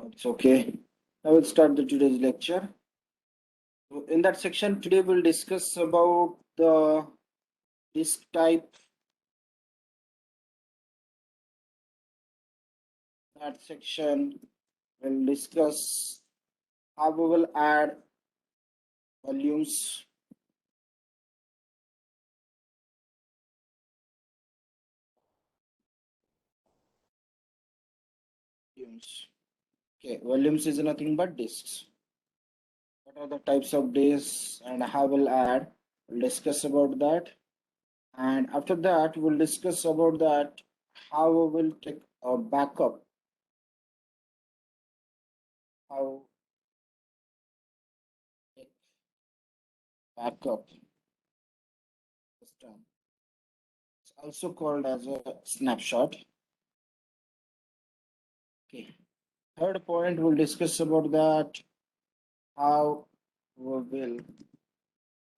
It's okay. I will start the today's lecture. In that section, today we'll discuss about the disk type. That section will discuss how we will add volumes. Okay, volumes is nothing but disks. What are the types of disks and how we'll add? We'll discuss about that. And after that, we'll discuss about that how we will take a backup. How take backup system. It's also called as a snapshot. Okay. Third point, we'll discuss about that how we will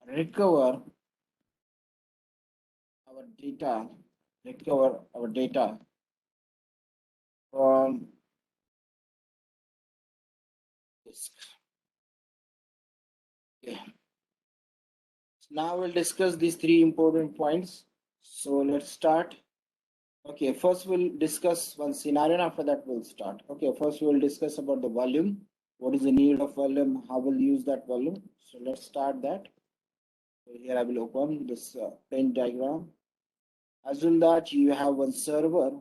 recover our data, recover our data from disk. Okay. So now we'll discuss these three important points. So let's start. Okay, first we'll discuss one scenario and after that we'll start. Okay, first we'll discuss about the volume. What is the need of volume? How we'll use that volume? So let's start that. So here I will open this plain diagram. Assume that you have one server.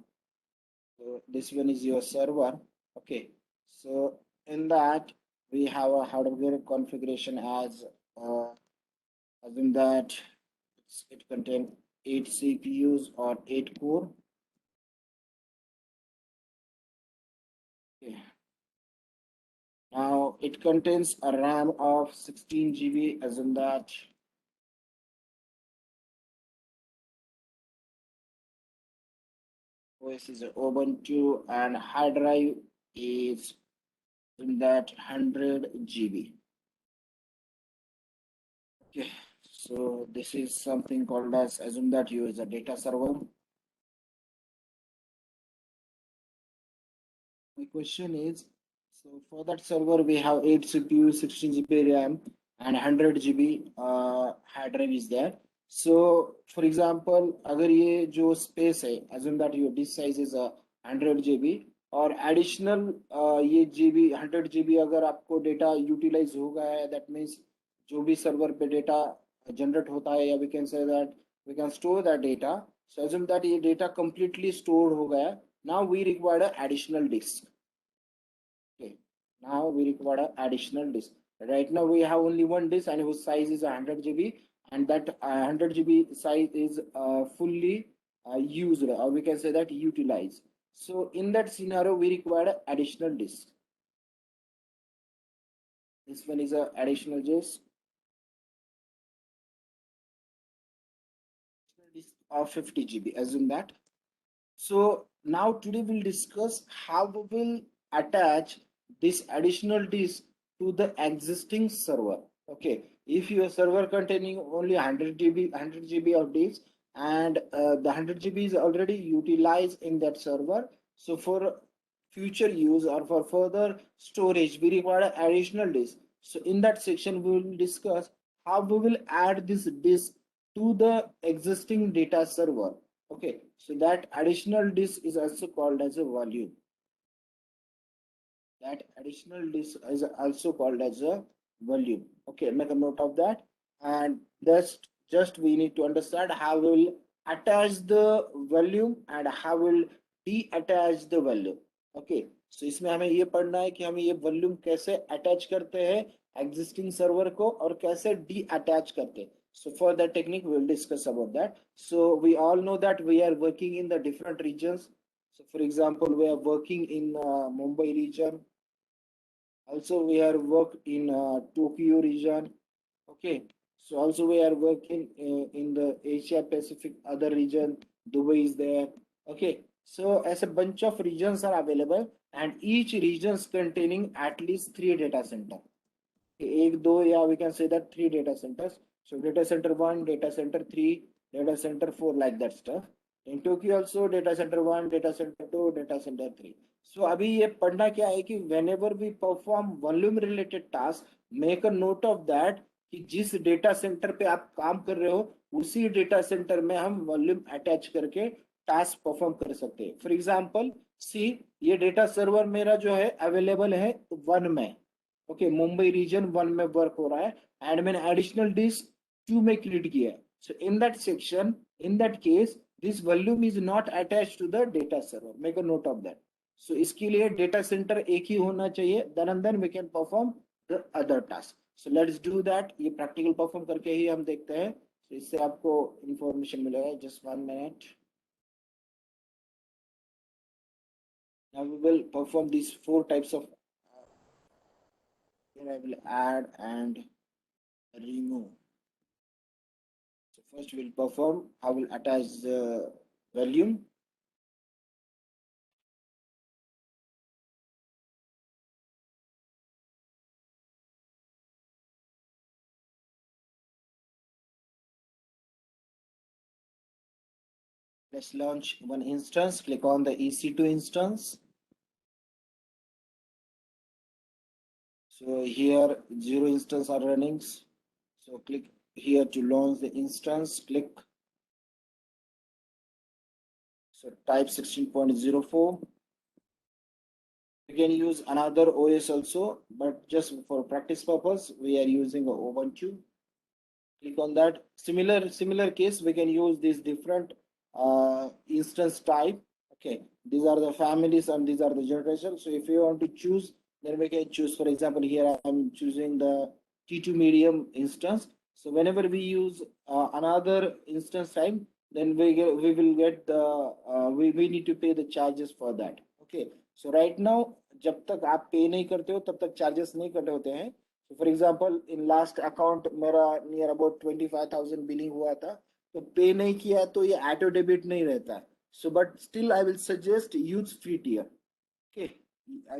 So this one is your server. Okay. So in that we have a hardware configuration as assume that it contains 8 CPUs or 8 core. Okay. Now it contains a RAM of 16 GB. Assume that OS is Ubuntu and hard drive is in that 100 GB. Okay, so this is something called as assume that you is a data server. My question is, so for that server we have 8 CPU, 16 GB RAM and 100 GB hard drive is there. So for example, अगर ये जो space है, assume that your disk size is a 100 GB और additional ये GB 100 GB अगर आपको data utilize हो गया है, that means जो भी server पे data generate होता है या we can say that we can store that data. So assume that ये data completely stored हो गया है. Now we require an additional disk. Okay. Now we require an additional disk. Right now we have only one disk and whose size is 100 GB and that 100 GB size is fully used or we can say that utilized. So in that scenario we require an additional disk. This one is an additional disk of 50 GB. Assume that. So now today we'll discuss how we will attach this additional disk to the existing server. Okay, if your server containing only 100 GB, 100 GB of disk and the 100 GB is already utilized in that server. So for future use or for further storage, we require additional disk. So in that section, we will discuss how we will add this disk to the existing data server. Okay, so that additional disk is also called as a volume. That additional disk is also called as a volume. Okay, make a note of that. And that's just we need to understand how we'll attach the volume and how we'll detach the volume. Okay, so इसमें हमें ये पढ़ना है कि हमें ये volume कैसे attach करते हैं एग्जिस्टिंग सर्वर को और कैसे डी-अटैच करते हैं. So for that technique, we will discuss about that. So we all know that we are working in the different regions. So for example, we are working in Mumbai region. Also, we are work in Tokyo region. Okay. So also we are working in the Asia Pacific other region. Dubai is there. Okay. So as a bunch of regions are available and each regions containing at least 3 data center. एक दो या we can say that 3 data centers. So data center 1, data center 3, data center 4 like that stuff. In Tokyo also data center 1, data center 2, data center 3. So अभी ये पढ़ना क्या है कि whenever we perform volume related task, make a note of that कि जिस data centre पे आप काम कर रहे हो उसी डेटा सेंटर में हम वॉल्यूम अटैच करके टास्क परफॉर्म कर सकते हैं. फॉर एग्जांपल सी, ये डेटा सर्वर मेरा जो है अवेलेबल है 1 में. ओके, मुंबई रीजन 1 में वर्क हो रहा है एंड मैंने एडिशनल डिस्क 2 में क्रिएट किया है. So in that section, in that case this volume is not attached to the data server. Make a note of that. So इसके लिए data center एक ही होना चाहिए, then and then we can perform the other task. So let's do that. ये practical perform करके ही हम देखते हैं. So इससे आपको information मिलेगा. Just 1 minute. Now we will perform these 4 types of. Here I will add and remove. So first we'll perform. I will attach the volume. Let's launch one instance. Click on the EC2 instance. So here 0 instance are running. So click here to launch the instance. Click. So type 16.04. You can use another OS also, but just for practice purpose, we are using Ubuntu. Click on that. Similar case, we can use these different instance type. Okay, these are the families and these are the generations. So if you want to choose, then we can choose. For example, here I'm choosing the T2 medium instance. So whenever we use another instance type, then we will get the we need to pay the charges for that. Okay, so right now जब तक आप पे नहीं करते हो तब तक charges नहीं कटे होते हैं. So for example, in last account मेरा near about 25,000 बिलिंग हुआ था, तो पे नहीं किया तो ये ऑटो डेबिट नहीं रहता. So but still I will suggest use free tier. Okay,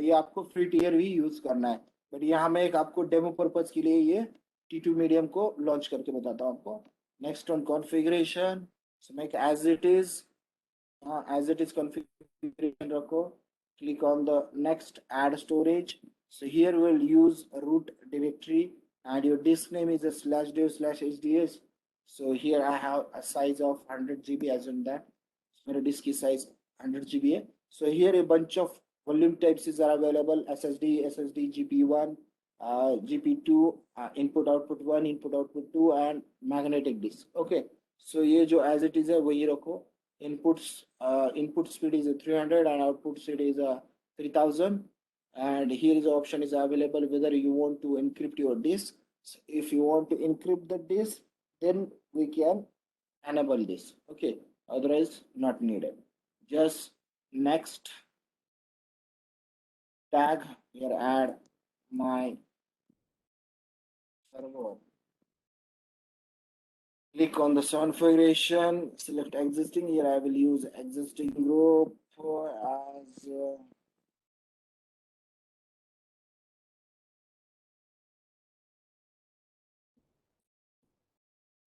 ये आपको फ्री टियर ही यूज करना है. बट यहाँ मैं एक आपको डेमो पर्पज के लिए ये T2 मीडियम को लॉन्च करके बताता हूँ आपको. Next on configuration, so make as it is. हाँ, एज इट इज कॉन्फ़िगरेशन रखो. Click on the next add storage. So here we'll use root directory and your disk name is a /dev/hds. So here I have a size of 100 GB as in that. So disk is size 100 GB. So here a bunch of volume types are available: SSD, GP1, GP2, input output 1, input output 2, and magnetic disk. Okay, so ये जो as it is है वही रखो. Input speed is a 300 and output speed is a 3000. And here is the option is available whether you want to encrypt your disk. So if you want to encrypt the disk, then we can enable this. Okay, otherwise not needed. Just next tag here, add my server. Click on the configuration, select existing. Here I will use existing group as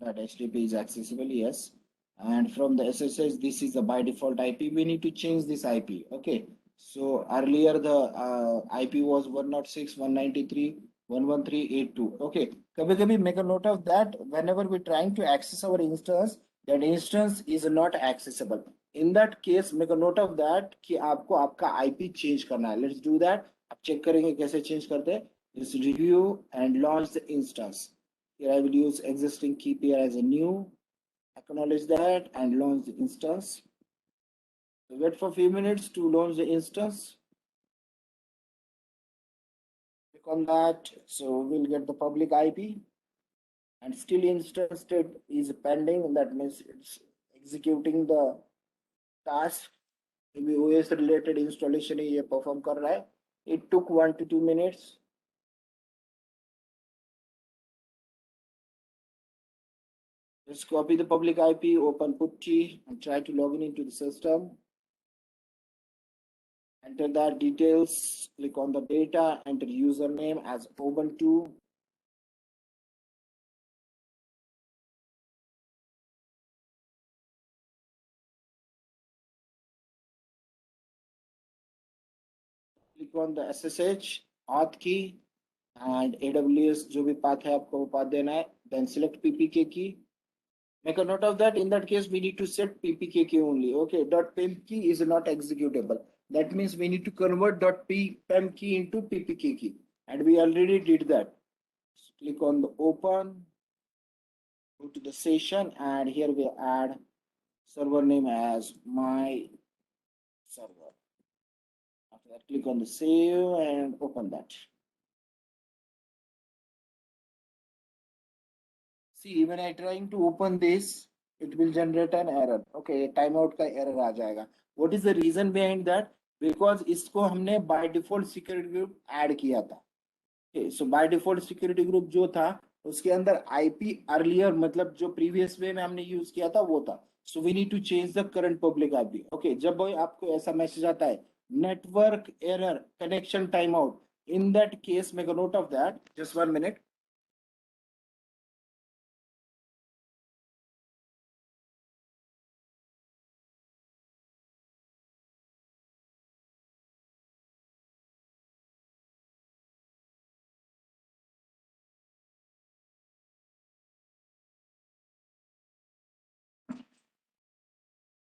that HTTP is accessible, yes. And from the SSH, this is the by default IP. We need to change this IP. Okay. So earlier the IP was 106.193.113.82. Okay. Kabhi make a note of that. Whenever we're trying to access our instance, that instance is not accessible. In that case, make a note of that कि आपको आपका IP change करना है. Let's do that. अब check करेंगे कैसे change करते हैं. Just review and launch the instance. Here I will use existing key pair as a new, acknowledge that and launch the instance. So wait for a few minutes to launch the instance. Click on that. So we'll get the public IP and still instance state is pending. That means it's executing the task. Maybe OS related installation ये perform कर रहा है. It took 1 to 2 minutes. Just copy the public IP, open PuTTY and try to log in into the system. Enter that details, click on the data, enter username as Ubuntu. click on the SSH auth key and AWS जो भी path है आपको वो path देना है. Then select PPK key. Make a note of that. In that case, we need to set PPK key only. Okay, .pem key is not executable. That means we need to convert .pem key into PPK key, and we already did that. So click on the open, go to the session, and here we add server name as my server. After that, click on the save and open that. See, when I trying to open this, it will generate an error. Okay, timeout का error आ जाएगा. What is the reason behind that? Because इसको हमने by default security group add किया था. Okay, so by default security group जो था उसके अंदर IP earlier मतलब जो previous way में हमने use किया था वो था. So we need to change the current public IP. Okay, जब आपको ऐसा मैसेज आता है network error connection timeout, in that case make a note of that. Just 1 minute.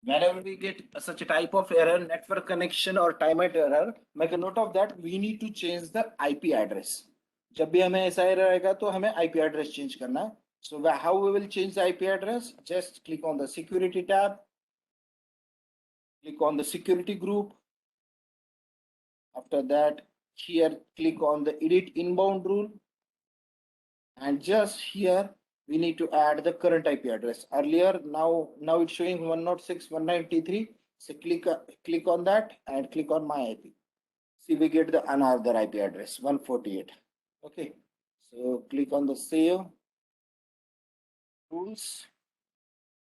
Whenever we get such a type of error, network connection or timeout error, make a note of that. We need to change the IP address. जब भी हमें ऐसा error आएगा तो हमें IP address change करना है. So how we will change the IP address? Just click on the security tab. Click on the security group. After that, here click on the edit inbound rule. And just here we need to add the current IP address. Earlier, now it's showing 106.193. So click on that and click on my IP. See, we get the another IP address 148. Okay, so click on the save rules.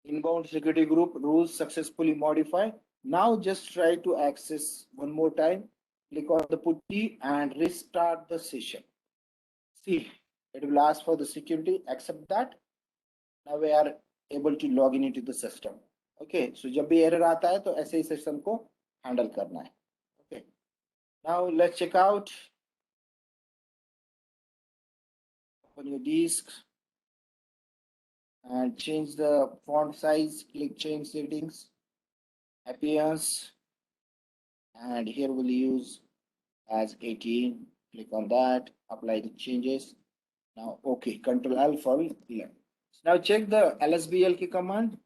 Inbound security group rules successfully modified. Now just try to access one more time. Click on the putty and restart the session. See, it will ask for the security. Accept that. Now we are able to log in into the system. Okay, so जब भी error आता है तो ऐसे ही system को handle करना है. Okay, now let's check out. Open your disk and change the font size. Click change settings, appearance, and here we'll use as 18. Click on that, apply the changes. Now, okay, Control Alpha will clear. Now check the LSBL key command.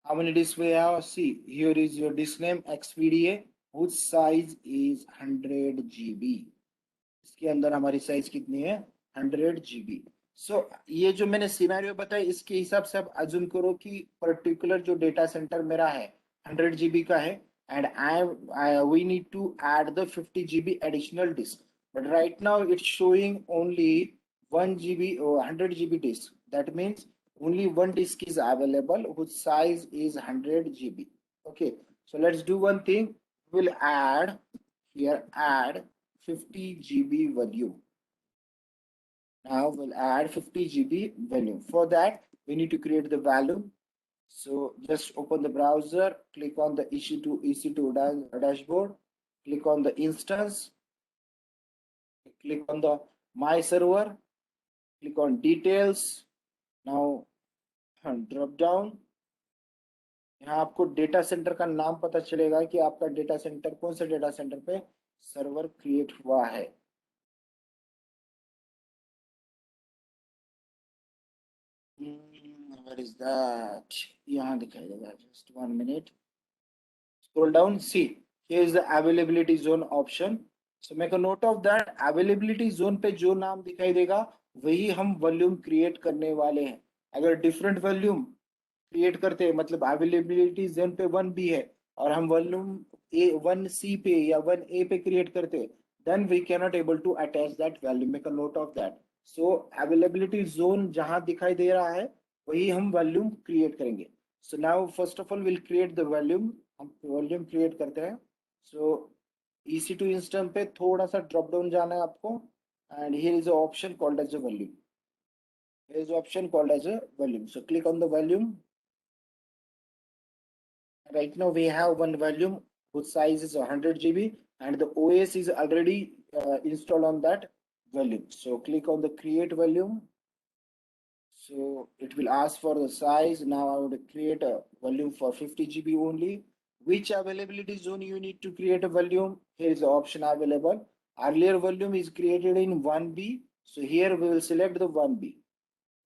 How many disks we have? See, here is your disk name XVDA, whose size is 100 GB. इसके अंदर हमारी size कितनी है? 100 GB. So ये जो मैंने scenario बताया इसके हिसाब से आप अज्यूम करो कि पर्टिकुलर जो डेटा सेंटर मेरा है 100 GB का है and we need to add the 50 GB additional disk. But right now it's showing only 1 GB or 100 GB disk. That means only one disk is available whose size is 100 GB. Okay, so let's do one thing. We'll add here, add 50 GB volume. Now we'll add 50 GB volume. For that, we need to create the volume. So just open the browser, click on the EC2 dashboard, click on the instance, click on the my server, click on details. Now drop down. यहाँ आपको data centre का नाम पता चलेगा कि आपका data centre कौन से डेटा सेंटर पे सर्वर क्रिएट हुआ है. Where is that? यहाँ दिखाई देगा. Just 1 minute. Scroll down. See, here is the availability zone option. So make a note of that. Availability zone पे जो नाम दिखाई देगा वही हम वॉल्यूम क्रिएट करने वाले हैं. अगर डिफरेंट वॉल्यूम क्रिएट करते हैं मतलब अवेलेबिलिटी जोन पे 1B है और हम वॉल्यूम 1C पे या 1A पे क्रिएट करते हैं then we cannot able to attach that value. Make a note of that. So availability zone जहां दिखाई दे रहा है वही हम वॉल्यूम क्रिएट करेंगे. So now first of all we'll create the volume. हम वॉल्यूम क्रिएट करते हैं. So EC2 इंस्टेंस पे थोड़ा सा ड्रॉप डाउन जाना है आपको and here is an option called as a volume. There is an option called as a volume. So click on the volume. Right now we have one volume whose size is 100 GB. and the OS is already installed on that volume. So click on the create volume. So it will ask for the size. Now I would create a volume for 50 GB only. Which availability zone you need to create a volume? Here is the option available. Earlier volume is created in 1B. So here we will select the 1B.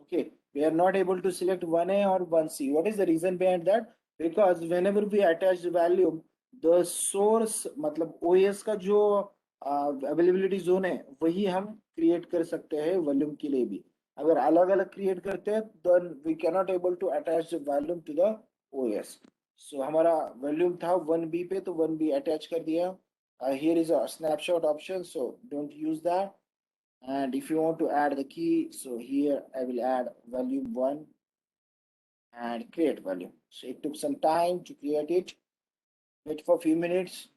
Okay, we are not able to select 1A or 1C. What is the reason behind that? Because whenever we attach the value, the source मतलब OS का जो availability zone है वही हम create कर सकते हैं volume के लिए भी. अगर अलग अलग create करते हैं then we cannot able to attach the volume to the OS. So हमारा volume था 1B पे तो 1B attach कर दिया. Here is a snapshot option, so don't use that. And if you want to add the key, so here I will add volume 1 and create volume. So it took some time to create it. Wait for a few minutes.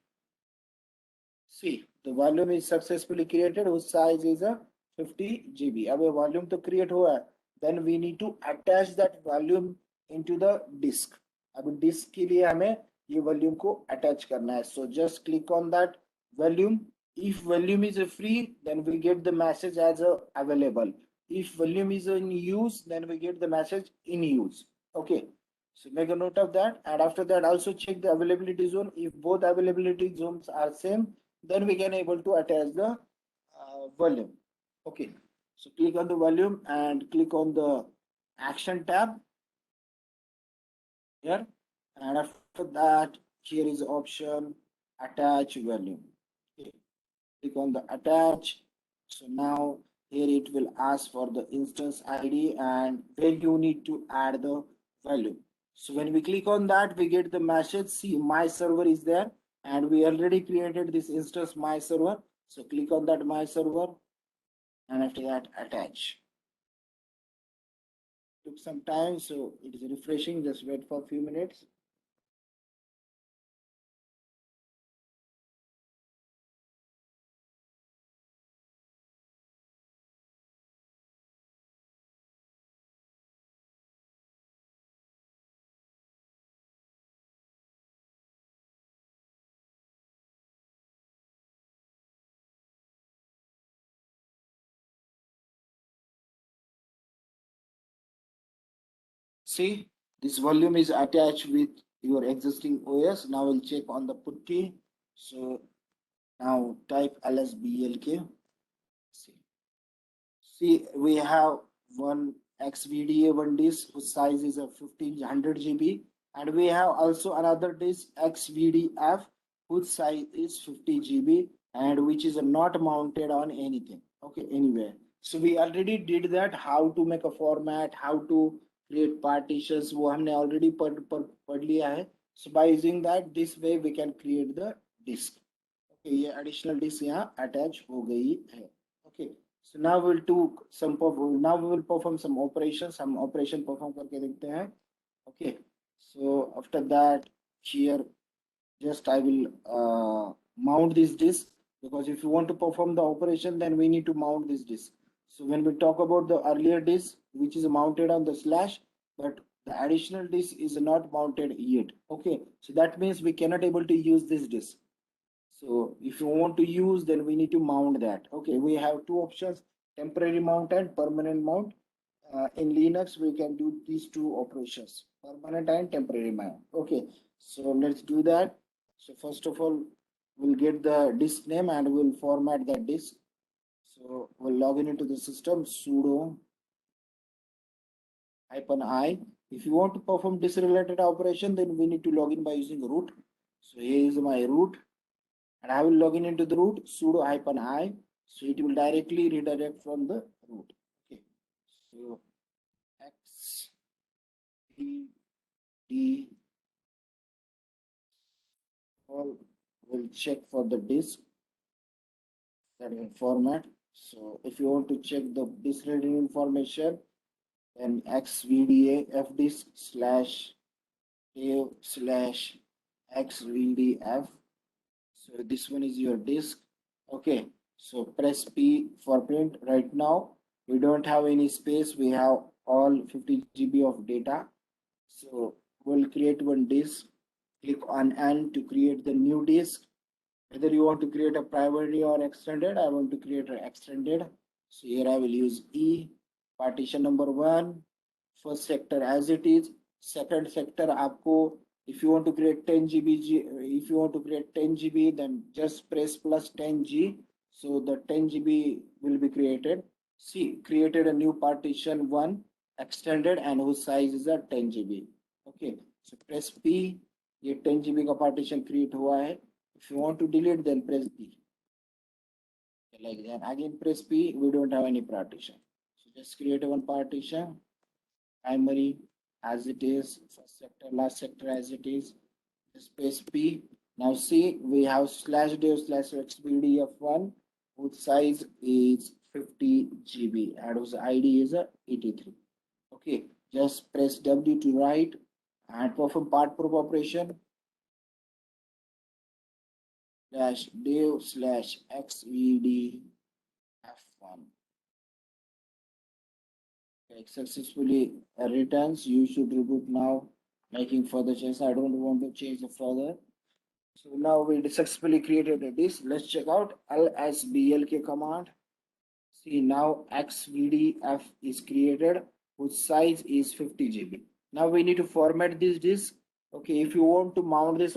See, the volume is successfully created whose size is a 50 GB. अब volume to create हुआ है. Then we need to attach that volume into the disk. अब disk के लिए हमें ये volume को attach करना है. So just click on that volume. If volume is free, then we get the message as available. If volume is in use, then we get the message in use. Okay. So make a note of that. And after that, also check the availability zone. If both availability zones are same, then we can able to attach the volume. Okay. So click on the volume and click on the action tab here. And after that, here is the option attach volume. Okay. Click on the attach. So now here it will ask for the instance ID and where you need to add the value. So when we click on that, we get the message, see my server is there and we already created this instance my server. So click on that my server and after that attach. Took some time, so it is refreshing. Just wait for a few minutes. See, this volume is attached with your existing OS. Now we'll check on the putty. So now type lsblk. See, we have one XVDA one disk whose size is a 1500 GB, and we have also another disk XVDF whose size is 50 GB and which is not mounted on anything. Okay, anywhere. So we already did that. How to make a format, how to create partitions, वो हमने already पढ़ लिया है. So by using that, this way we can create the disk. Okay, ये additional disk यहाँ attach हो गई है. Okay. So now we'll do some now we will perform some operations. Some operation perform करके देखते हैं. Okay. So after that, here just I will mount this disk because if you want to perform the operation, then we need to mount this disk. So when we talk about the earlier disk, which is mounted on the slash, but the additional disk is not mounted yet. Okay. So that means we cannot able to use this disk. So if you want to use, then we need to mount that. Okay, we have two options, temporary mount and permanent mount. In Linux, we can do these two operations, permanent and temporary mount. Okay, so let's do that. So first of all, we'll get the disk name and we'll format that disk. So we'll log in into the system, sudo -i. If you want to perform disk related operation, then we need to log in by using root. So here is my root. And I will log in into the root sudo -i, so it will directly redirect from the root. Okay, so x p d all will check for the disk that will format. So if you want to check the disk related information, then xvda fdisk slash save slash xvdf. So this one is your disk. Okay, so press P for print. Right now, we don't have any space. We have all 50 GB of data. So we'll create one disk. Click on N to create the new disk. Whether you want to create a primary or extended, I want to create an extended. So here I will use E, partition number 1, first sector as it is, second sector आपको, if you want to create 10 GB, if you want to create 10 GB, then just press plus 10G. So the 10 GB will be created. See, created a new partition 1, extended, and whose size is a 10 GB. Okay, so press P, ये 10 GB का partition create हुआ है. If you want to delete, then press P. Like that. Again, press P. We don't have any partition. So just create one partition. Primary as it is. First sector, last sector as it is. Just press P. Now see, we have slash dev slash xbdf1 whose size is 50 GB and whose ID is 83. Okay, just press W to write and perform part proof operation. Slash dev slash xvd f1. Okay, successfully returns. You should reboot now, making further changes. I don't want to change the further. So now we successfully created a disk. Let's check out lsblk command. See, now xvdf is created whose size is 50 GB. Now we need to format this disk. Okay, if you want to mount this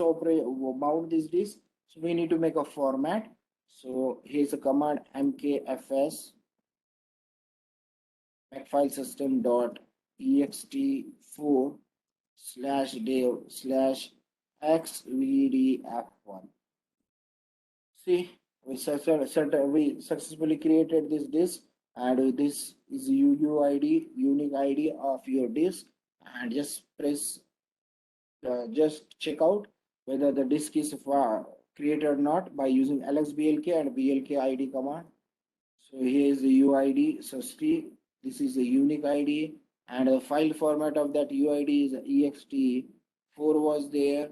disk, so we need to make a format. So here's a command mkfs makefilesystem.ext4 slash dev slash xvdf1. See, we successfully created this disk, and this is UUID, unique ID of your disk, and just press, just check out whether the disk is created or not by using lsblk and blk id command. So here is the UID. So see, this is the unique ID, and the file format of that UID is ext4 was there,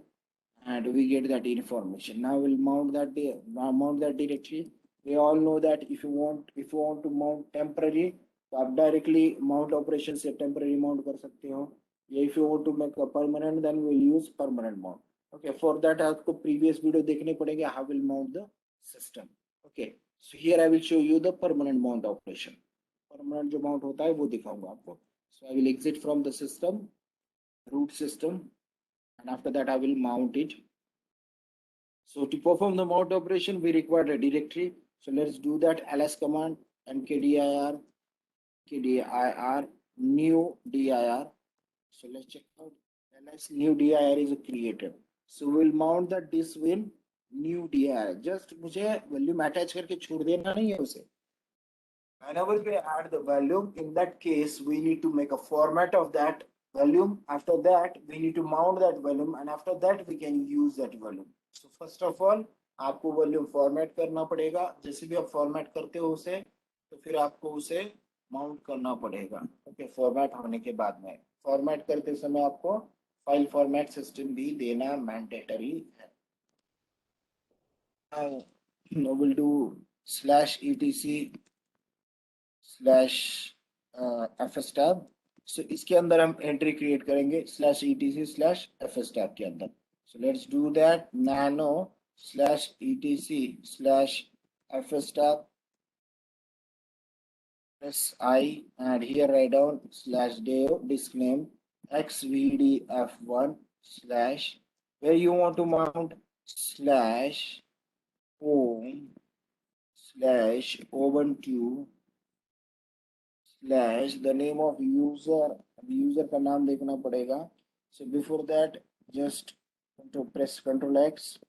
and we get that information. Now we'll mount that mount that directory. We all know that if you want to mount temporary, तो आप directly mount operation से temporary mount कर सकते हो. या if you want to make a permanent, then we'll use permanent mount. Okay, for that आपको previous video देखने पड़ेंगे how will mount the system. Okay, so here I will show you the permanent mount operation. Permanent जो mount होता है वो दिखाऊंगा आपको. So I will exit from the system, root system, and after that I will mount it. So to perform the mount operation, we require a directory. So let's do that. ls command mkdir kdir new dir. So let's check out. ls new dir is created. So we'll mount the disk in new dir. Just मुझे volume attach करके छोड़ देना नहीं है उसे. Whenever we add the volume, in that case, we need to make a format of that volume. After that, we need to mount that volume, and after that, we can use that volume. So first of all, आपको volume format करना पड़ेगा. जैसे भी आप format करते हो उसे, तो फिर आपको उसे माउंट करना पड़ेगा. ओके, फॉर्मेट होने के बाद में फॉर्मेट करते समय आपको फाइल फॉर्मेट सिस्टम भी देना मैंडेटरी है. Now we'll do /etc slash fs tab. So इसके अंदर हम एंट्री क्रिएट करेंगे /etc/fs टैब के अंदर. So let's do that. nano /etc/fs tab press I, and here write down /dev disk name xvdf1 slash where you want to mount /home /ubuntu slash the name of user का नाम देखना पड़ेगा. So before that, just press Ctrl X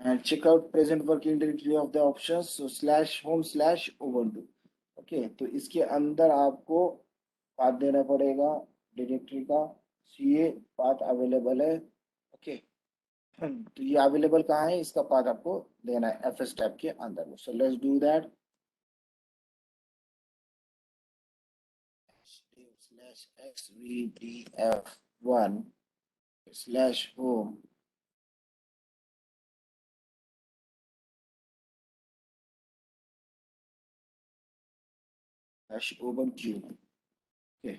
and check out present working directory of the options. So /home /ubuntu. Okay, तो इसके अंदर आपको path देना पड़ेगा डायरेक्टरी का. ये पाथ अवेलेबल है. ओके, तो ये अवेलेबल कहाँ है, इसका पाथ आपको देना है fs टैब के अंदर. So let's do that. xvdf1 /home /ubuntu. Okay.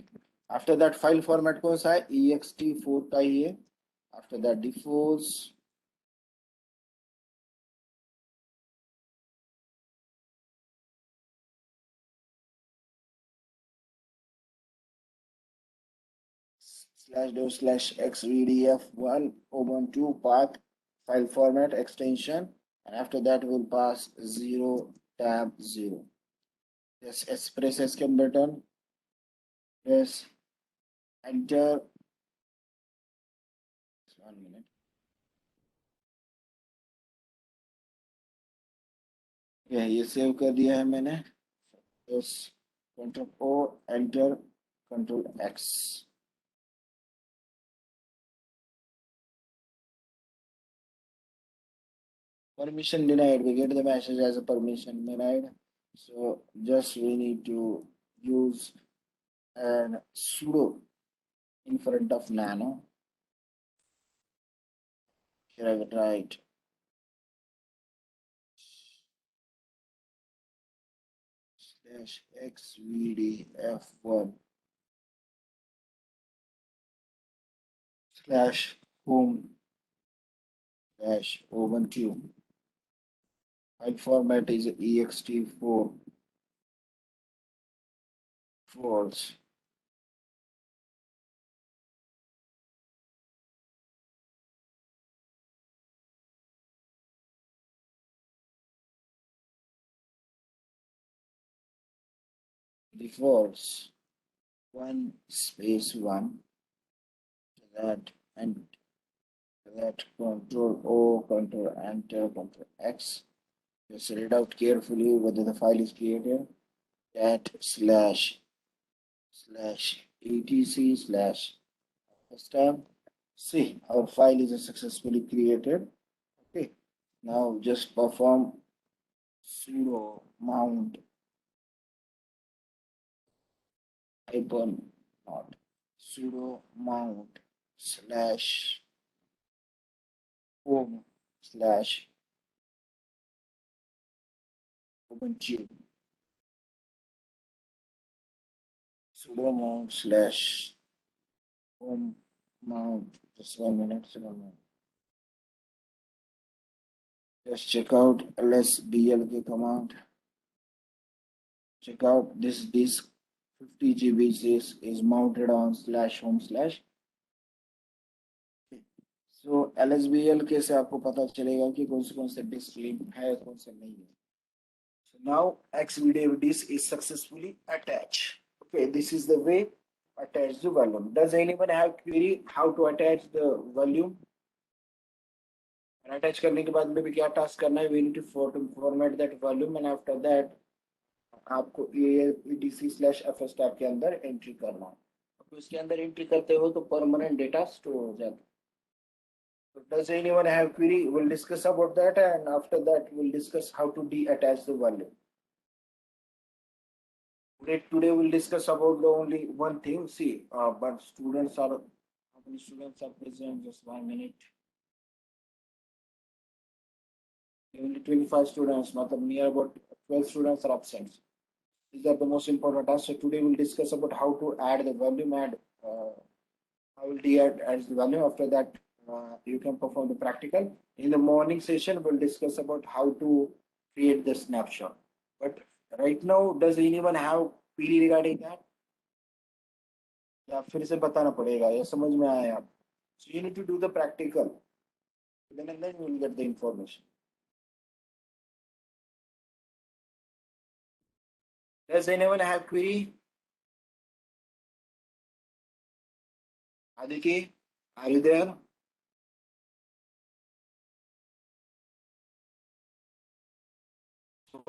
After that, file format कौन सा है, ext4 का ही है. After that, defaults. /xvdf1 ubuntu path file format extension, and after that we'll pass 0 tab 0. Yes, press escape button, press enter. 1 minute. ये save कर दिया है मैंने. Yes, Ctrl O, enter, Ctrl X. Permission denied. We get the message as a permission denied. So just we need to use an sudo in front of nano. Here I will write /xvdf1 /home -ubuntu. File format is ext4 false. Defaults 1 space 1, that, and that Control O, Control Enter, Control X. Just read out carefully whether the file is created. That /etc/stamp. See, our file is successfully created. Okay, now just perform sudo mount hyphen not sudo mount /home /ubuntu sudo mount /home mount. Just 1 minute. Just check out lsbl command. Check out this disk 50 GB is mounted on /home/. So lsbl कैसे आपको पता चलेगा कि कौन से disc link है कौन से नहीं है. So now xvideo disk is successfully attached. Okay, this is the way attach the volume. Does anyone have query how to attach the volume? And attach करने के बाद में भी क्या टास्क करना है? We need to format that volume, and after that आपको etc/fs tab के अंदर एंट्री करना है. तो इसके अंदर एंट्री करते हो तो परमानेंट डेटा स्टोर हो जाता है. So does anyone have query? We'll discuss about that, and after that we'll discuss how to de-attach the volume. Today we'll discuss about the only one thing. See, but students are, how many students are present? Just 1 minute. Only 25 students, not near about 12 students are absent. These are the most important tasks. So today we'll discuss about how to add the volume, and how will de-add the volume. After that, you can perform the practical. In the morning session, we'll discuss about how to create the snapshot. But right now, does anyone have query regarding that? या फिर से बताना पड़ेगा या समझ में आया आप? So you need to do the practical. Then and then you will get the information. Does anyone have query? Aditi, are you there?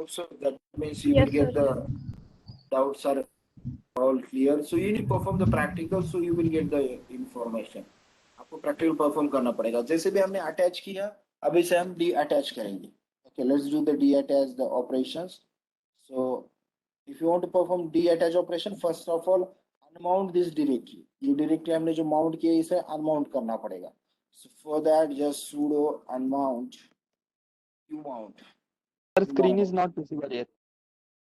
So that means you will Yes, sir. get the doubts are all clear. So you need to perform the practical, so you will get the information. आपको practical perform करना पड़ेगा. जैसे भी हमने attach किया, अब इसे हम डी अटैच करेंगे. Okay, let's do the de-attach the operations. So if you want to perform de-attach operation, first of all unmount this directory. ये directory हमने जो mount किया इसे unmount करना पड़ेगा. So for that just sudo unmount umount. Our screen is not visible yet.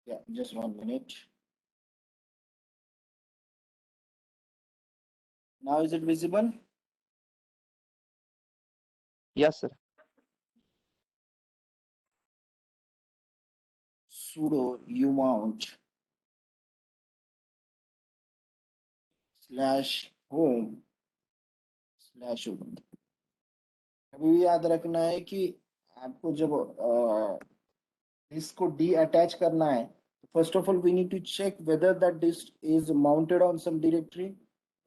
Yeah, just 1 minute. Now is it visible? Yes, sir. sudo umount /home/home। अभी भी याद रखना है कि आपको जब इसको डी अटैच करना है, first of all we need to check whether that disk is mounted on some directory.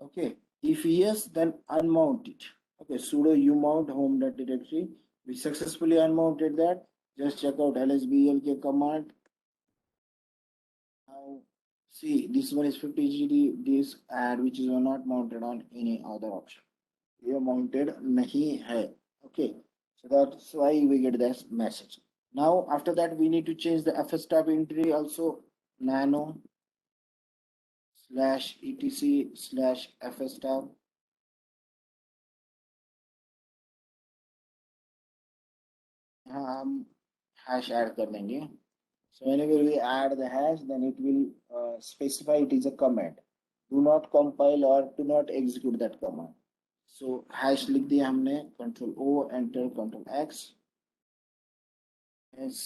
Okay, if yes then unmount it। okay, sudo umount home dot directory, we successfully unmounted that। just check out lsblk command। now see, this one is 50 gd disk and which is not mounted on any other option, ये mounted नहीं है। okay, so that's why we get this message। now after that we need to change the fs tab entry also, nano /etc/fs tab। यहाँ हम hash add कर देंगे। so whenever we add the hash then it will specify it is a command, do not compile or do not execute that command। so hash लिख दिया हमने, control o, enter, control x। yes,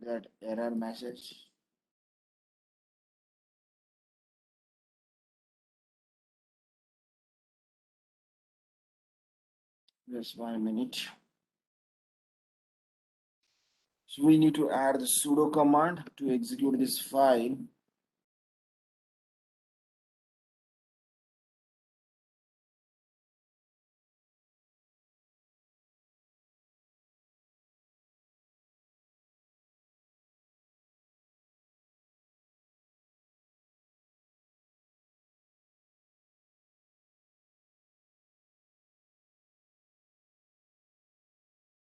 that error message। just 1 minute। so we need to add the sudo command to execute this file।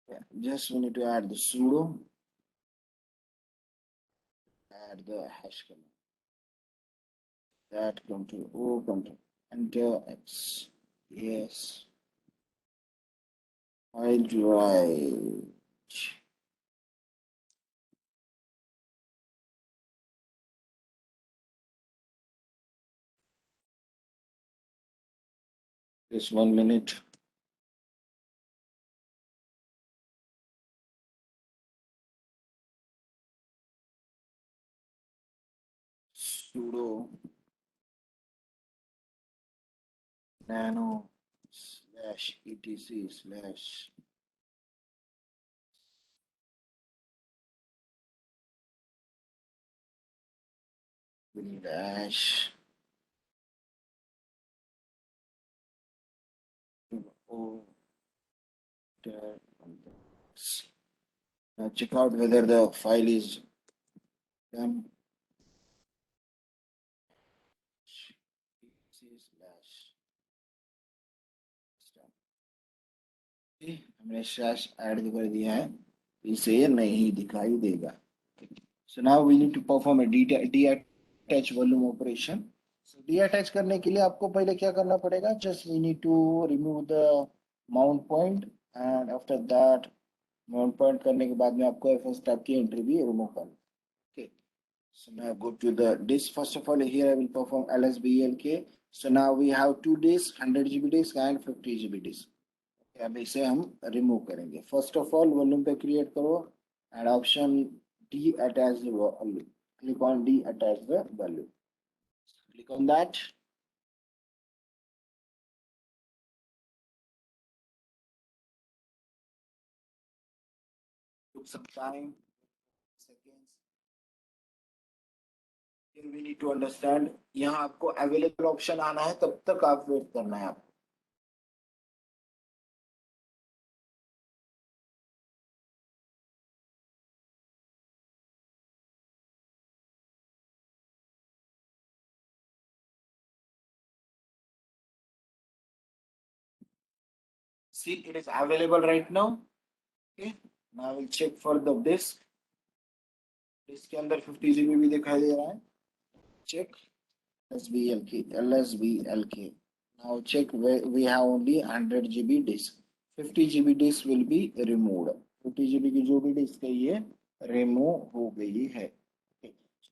yeah, just we need to add the sudo, add the hash command, that control o, control enter x। yes, file right। just 1 minute। sudo nano /etc/ dash o, now check out whether the file is done। हमने slash add कर दिया है, इसे नहीं दिखाई देगा। so now we need to perform a detach volume operation। so detach करने के लिए आपको पहले क्या करना पड़ेगा, just we need to remove the mount point and after that mount point करने के बाद में आपको fs tab की एंट्री भी रिमूव करना। okay, so now go to the disk। first of all here I will perform lsblk। so now we have two disks, 100 GB disk and 50 GB disk। अब इसे हम रिमूव करेंगे। First of all volume पे create करो and option D attach the volume, click on D attach the volume, click on that. took some time, seconds। then we need to understand, यहाँ आपको available option आना है तब तक आप wait करना है आपको। see it is available right now। okay, now we'll check for the disk। disk के अंदर 50 GB भी दिखाई दे रहा है। check lsblk। Now check where we have only 100 GB disk, 50 GB disk will be removed। 50 GB की जो भी disk है ये remove हो गई है।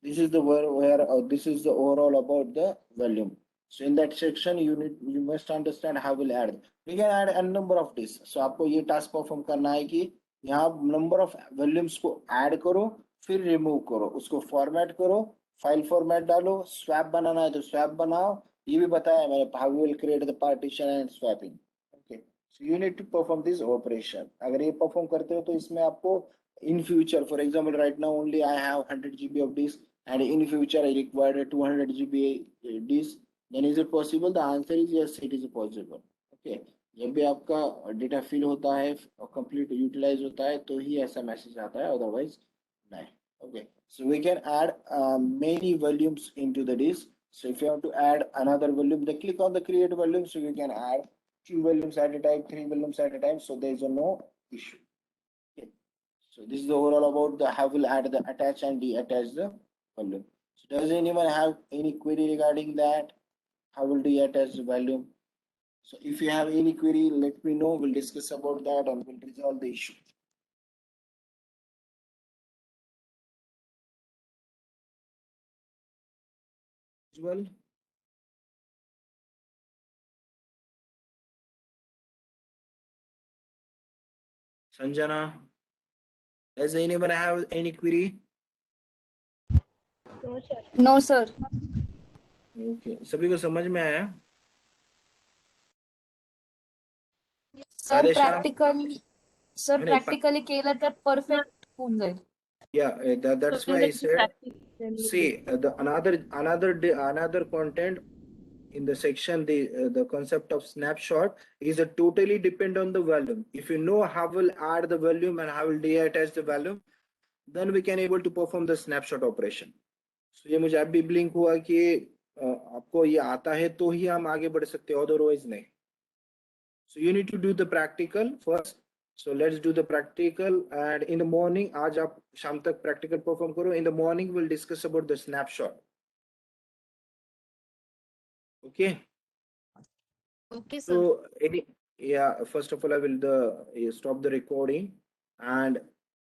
This is the where this is the overall about the volume. So in that section, you must understand how we'll add. We can add a number of this. So आपको ये task perform करना है कि यहाँ number of volumes को add करो, फिर remove करो, उसको format करो, file format डालो, swap बनाना है तो swap बनाओ. ये भी बताया मैंने how we will create the partition and swapping. Okay. So you need to perform this operation. अगर ये perform करते हो तो इसमें आपको in future, for example, right now only I have 100 GB of disk, and in future I require a 200 GB disk, then is it possible? The answer is yes, it is possible. Okay. जब भी आपका data fill होता है और complete utilise होता है तो ही ऐसा मैसेज आता है, अदरवाइज नहीं. Okay, so we can add many volumes into the disk. So if you have to add another volume, then click on the create volume, so you can add 2 volumes at a time, 3 volumes at a time, so there is no issue. Okay. So this is the overall about the how we'll add the attach and deattach the volume. So does anyone have any query regarding that? How will deattach the volume? So if you have any query, let me know. We'll discuss about that and we'll resolve the issue. Well, Sanjana, does anyone have any query? No, sir. Okay. सभी को समझ में आया? Sir, Radhesham? practically नहीं, केलं तर perfect होऊन जाईल. Yeah, that's why I said. See, another content in the section, the concept of snapshot is a totally depend on the volume. If you know how will add the volume and how will deattach the volume, then we can able to perform the snapshot operation. So ये मुझे अभी blink हुआ कि आपको ये आता है तो ही हम आगे बढ़ सकते हैं, otherwise नहीं. So you need to do the practical first. So let's do the practical, and in the morning, आज आप शाम तक practical perform करो. In the morning, we'll discuss about the snapshot. Okay. Okay, sir. So yeah, first of all, I will stop the recording, and